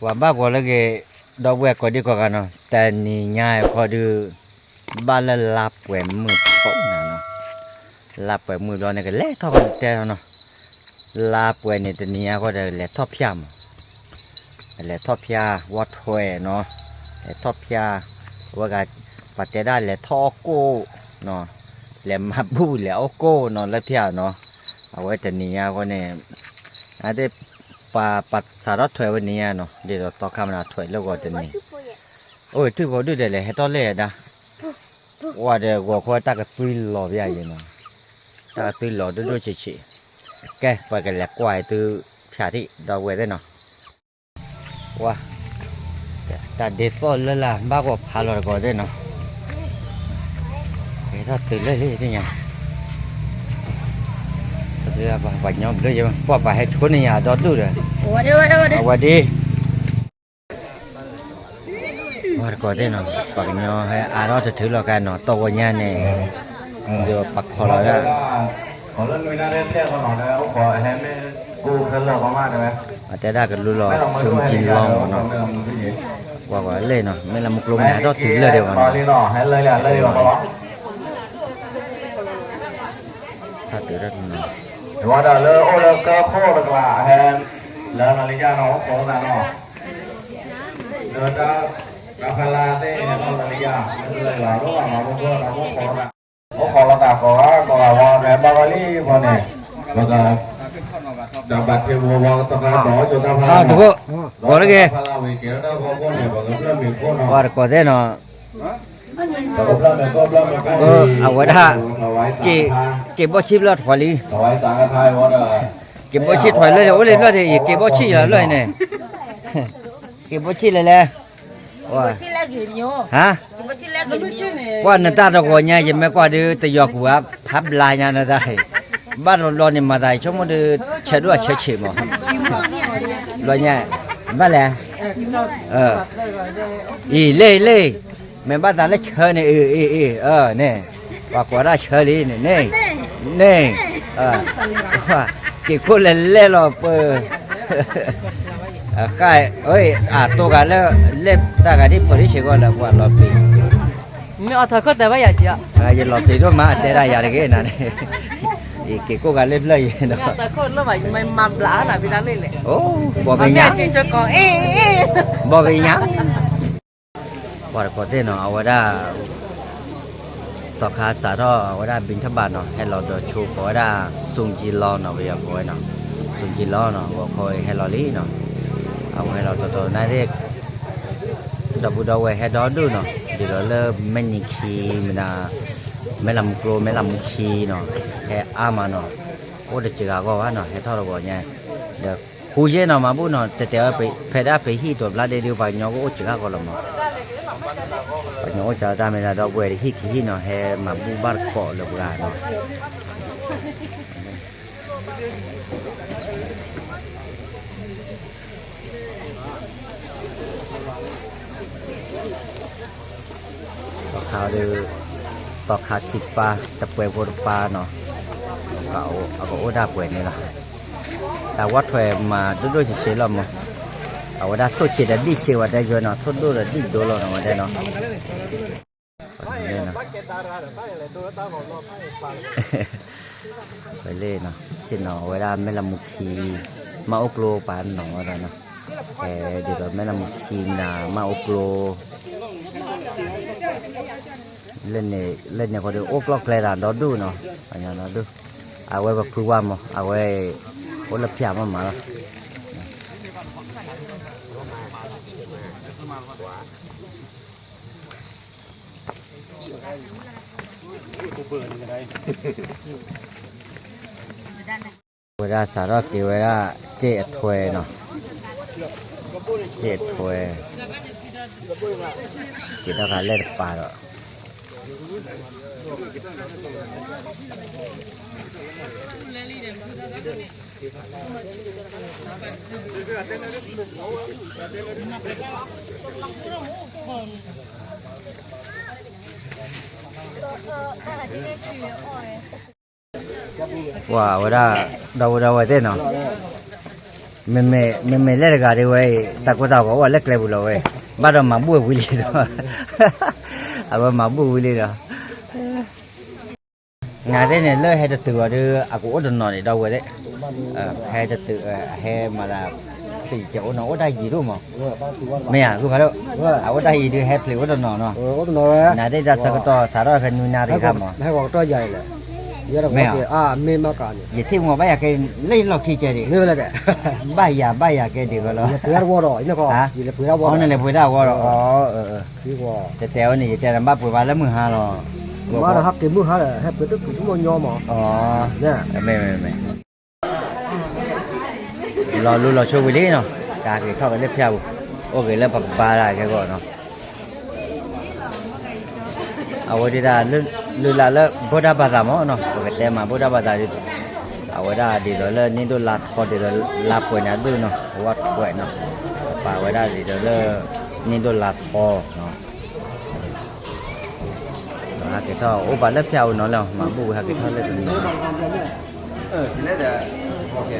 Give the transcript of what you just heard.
ว่าบ้าก็เลยดอกเวกก็ดีกว่ากันเนาะแต่นี่ง่ายพอดูบ้านละลับแหวนมือปกนะเนาะลับแหวนมือดอนนี่ก็เละทอกันแต่เนาะลับแหวนนี่ตัวนี้ก็ได้เละทอพยามเละทอพยาวัดถวยเนาะเละทอพยาว่ากันปัจจัยได้เละทอโก้เนาะเละมาบูเละโก้เนาะและพยาเนาะเอาไว้ตัวนี้ก็เนี่ยอาจจะปัดสารถวยวันนี้เนาะเดี๋ยวต่อคำนะถวยแล้วก็ตัวนี้โอ้ยที่ผมดูได้เลยให้ต้นเล่นะว่าเดี๋ยวก็ตากระตุ้ยหล่อใหญ่เนาะตากระตุ้ยหล่อด้วยเฉยๆแกไปกันแหลกกวายตัวผาที่ดอกเวได้เนาะว่าแต่เด็ดโซนเลยล่ะบ้าก็พาเราก็ได้เนาะเฮ้ยถ้าตื่นเลยที่ไงเดี๋ยวไปย้อมเลยใช่ไหมพอไปให้ชวนนี่ดอดดูเลยวันดีว่าก็ได้เนาะปักย้อมให้เราจะถือเรากันเนาะตัวนี้เนี่ยเดี๋ยวปักคอเราได้ขอเล่นไม่น่าเล่นเที่ยวก่อนนะขอให้แม่กูเคยเลิกมากๆเลยอาจจะได้กันรู้หรอชมจีนลองเนาะว่าเล่นเนาะไม่ละมุกลงไหนเราถือเลยเดียวกันให้เลยแหละเลยก่อนถ้าถือได้เนาะว่าเดี๋ยวเลยโอ้เลยก็โค้ดกว่าแฮนแล้วนาฬิกาเนาะโค้ดนะเนาะเดี๋ยวจะกาแฟลาเต้เนี่ยนาฬิกาเลยว่ารู้ว่ามาบุกเบิกเราบุกโค้ดนะโอ้ขอเราตาขอว่าแม่บาวาลีพอเนี่ยแล้วก็ดับบัตรเทววงตะการต่อจุดตาพาถูกก็เลยว่าก็ได้เนาะเอาไว้ถ้าเก็บบ่ชิบแล้วถอยลีเก็บบ่ชิบถอยเลยโอ้เลยเลยเก็บบ่ชิแล้วเลยเนี่ยเก็บบ่ชิเลยแหละว่าฮะว่านั่นตาตะโกนเนี่ยยังไม่กว่าดื้อตะยอกหัวพับลายเนี่ยนะได้บ้านร้อนๆเนี่ยมาได้ชั่วโมงดื้อเชื่อด้วยเชื่อชิมอ่ะร้อนเนี่ยบ้านแหละเล่แม่บ้านตาเล่เชื่อเนี่ยเนี่ยว่ากว่าได้เชื่อลีเนี่ยว่ากี่คนเล่หรอเปอใครเอ้ยตัวกันแล้วเล็บตากันที่พอดีเชื่อก็แล้วว่าหลอดปีไม่เอาเธอก็แต่ว่าอยากจะอย่าหลอดปีด้วยมาแต่ได้ยาอะไรกันนั่นอีกกี่กูกันเล็บเลยเนาะแต่คนแล้วแบบมันมาบล้าหน่ะพี่นั่นเลยโอ้บ่เป็นยังจริงจะก่อนบ่เป็นยังว่าก็ได้เนาะเอาไว้ได้ต่อคาสาท่อเอาไว้ได้บินทบาทเนาะให้เราดูชูเอาไว้ได้ซุงจีรอเนาะไปเอาไว้เนาะซุงจีรอเนาะว่าคอยให้เราลีเนาะเอาให้เราตัวๆนั่นเรียกดับบูดเอาไว้ให้ดอดูเนาะเดี๋ยวเราเริ่มไม่ยิงคีมันนะไม่ลำกลัวไม่ลำคีเนาะแค่อามาเนาะโอ้เด็กจิกาก็ว่าเนาะให้เท่าเราก่อนเนี่ยเดี๋ยวคุยเนาะมาบุเนาะแต่ว่าไปเพดาไปฮีตัวปลาเดียวไปเนาะก็โอ้จิกาก็ลำเนาะไปเนาะจะตามไม่ได้ดอกเวรฮีเนาะให้มาบุบาร์เกาะเลยบุกาเนาะข่าวดูต่อขาดสิบปลาตะเปยโพดปลาเนาะเอาก็โอ้ดาเปยนี่ละแต่วัดถอยมาด้วยเฉยๆเรามั้งเอาว่าได้ทุกเฉยๆดีเชียวได้ด้วยเนาะทุกด้วยดีโดนเราเนาะได้เนาะไปเล่นเนาะเช่นเนาะเวลาไม่ละมุขีมาโอโกลปานเนาะอะไรเนาะเดี๋ยวไม่ละมุขีนะมาโอโกลเล่นเนี่ยก็เดี๋ยวโอ๊กล็อกเลยล่ะดอดูเนาะอันนี้ดอดูเอาไว้แบบพูดว่ามั้งเอาไว้โอ๊ตละเพียบมาแล้วเวลาสารกิเวลาเจ็ดถ้วยเนาะ7 ถ้วยกินแล้วก็เล่นปลาเนาะว้าวเวลาเราไว้เต้นเนาะ me le regare we ta ko ta ko le kle bu lo we ba do ma bu wi le do aba ma bu wi le do nga de ne le he de tu de a ko do no ni do we de he de tu he ma la ti chỗ nó ở đây gì đúng không mẹ à cứ phải đâu ở đây thì he ple ở đó nó nãy đây ra sao to sao đó cái nuôi na đi làm mà hay còn to dài này giờ là mê ma cả này vậy thêm một bây giờ cái lấy lọ khi chơi đi mê là cái bây giờ cái gì gọi là bữa ra rồi nó có gì là bữa ra nó là bữa ra rồi đi qua cái téo này téo làm bắp bữa ba lấy 12 rồi mà là hấp cái mưa hả là hấp cái tức của chúng tôi nho mà nè mẹ lò luôn lò show với đi nó cả cái thao cái lớp theo ô cái lớp ba lại cái gọi nó ở đây là lưu là lớp bố đa bà già mà nó cái tem mà bố đa bà già đi ở đây thì đó là nên tôi là thọ thì là quậy nhà đưa nó quạt quậy nó và ở đây thì đó là nên tôi là thọ nó cái thọ ô bà lớp theo nó là mà bù cái thọ lên nó cái này là ok